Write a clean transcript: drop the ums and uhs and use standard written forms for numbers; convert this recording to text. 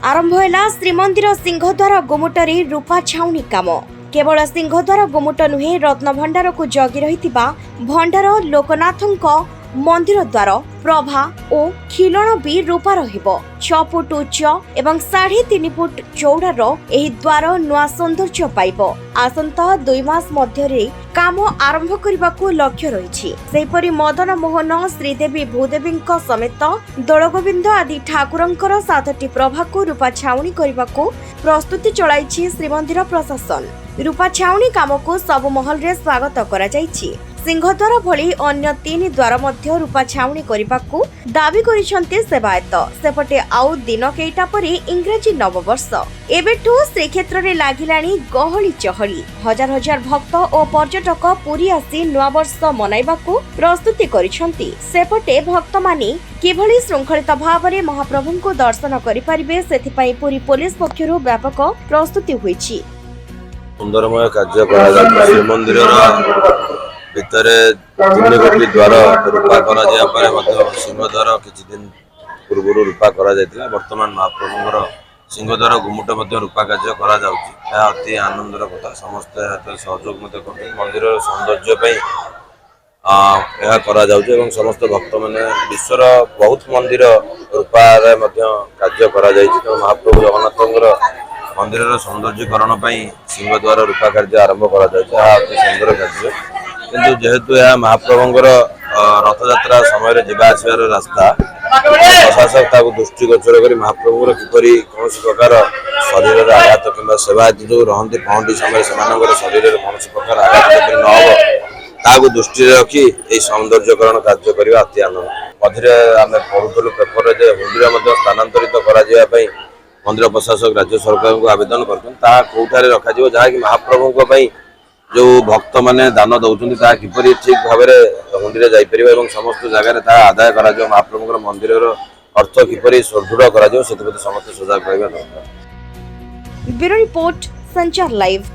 आरंभ है श्रीमंदिर सिंहद्वार गुमुटरी रूपा छाउनी काम। केवल सिंहद्वार गुमुट नुहे रत्न भंडार को जगी रही भंडार लोकनाथंक मंदिर द्वार प्रभा और खिलण भी रूपा रहिबो। 6 फुट उच्च एवं 3.5 फुट चौड़ार एही द्वार नुआ सौंदर्य पाइबो। आसंता 2 मास मध्यरे काम आरंभ करबाकू लक्ष्य रहिछि। सेहिपरि मदन मोहन श्रीदेवी भूदेवींक समेत दोलगोविंद आदि ठाकुरंकर 7टी प्रभा को रूपा छाउनी करबाकू प्रस्तुति चलाइछि श्रीमंदिर प्रशासन। रूपा छाउनी काम को सब महल रे स्वागत करा जाइछि। सिंहद्वार भली अन्य 3 द्वार मध्य रूपा छाउनी करबाकू दाबी करिसंते सेवायत। सेपटे आउ दिन केइटा परे इंग्रजी नववर्ष एबेठू श्रीक्षेत्र रे लागिलाणी गहली चहली। हजार हजार भक्त और पर्यटक पुरी आसी नववर्ष मनाइबाकू प्रस्तुति करिसंती। सेपटे भक्त माने किभली श्रृंखलित भावरे महाप्रभुଙ୍କୁ दर्शन करि परिबे सेथिपई पुरी पुलिस पक्षरु व्यापक प्रस्तुति होईछि। सुंदरमय कार्य करा जाय श्रीमंदिर भितर 3 गोटी द्वार रूपा करा जाय पारे मध्य सिंहद्वार किछि दिन पूर्व रूपा करा जायतिला। वर्तमान महाप्रभुଙ୍କର सिंहद्वार गुमुट मध्य रूपा कार्य करा जाउछि। या अति आनंदर कथा। समस्त हाथ सहयोग मते करते मंदिर सौंदर्य पई यह करा जाउछि एवं समस्त भक्त माने विश्वर बहुत मंदिर रूपा रे मध्य कार्य करा जायछि। तो महाप्रभु जगन्नाथଙ୍କର मंदिर सौंदर्यकरण पई सिंहद्वार रूपा कार्य आरंभ करा जायछि। अति सुंदर कार्य किंतु जेहेतु यह महाप्रभुଙ୍କର रथयात्रा समय जीवा आसबार रास्ता प्रशासक ताको दृष्टिगोचर कर महाप्रभुर किपरि कौन प्रकार शरीर आघात कि सेवा जो रहती पहंडी समय से शरीर कौन प्रकार आघात न हो दृष्टि रखी यह सौंदर्यकरण कार्य करने अति आनंद। मझे आम पढ़ुलु पेपर हुंडीर स्थानांतरित कर मंदिर प्रशासक राज्य सरकार को आवेदन कर रखा जहाँकि महाप्रभु जो भक्त माने दान दौरान किपरि ठीक भाव में हुंडी जापर समस्त जगह आदाय करा महाप्रभु मंदिर अर्थ किपरि सुदृढ़ करा समस्त सजग रहा दरकार। ब्यूरो रिपोर्ट संचार लाइव।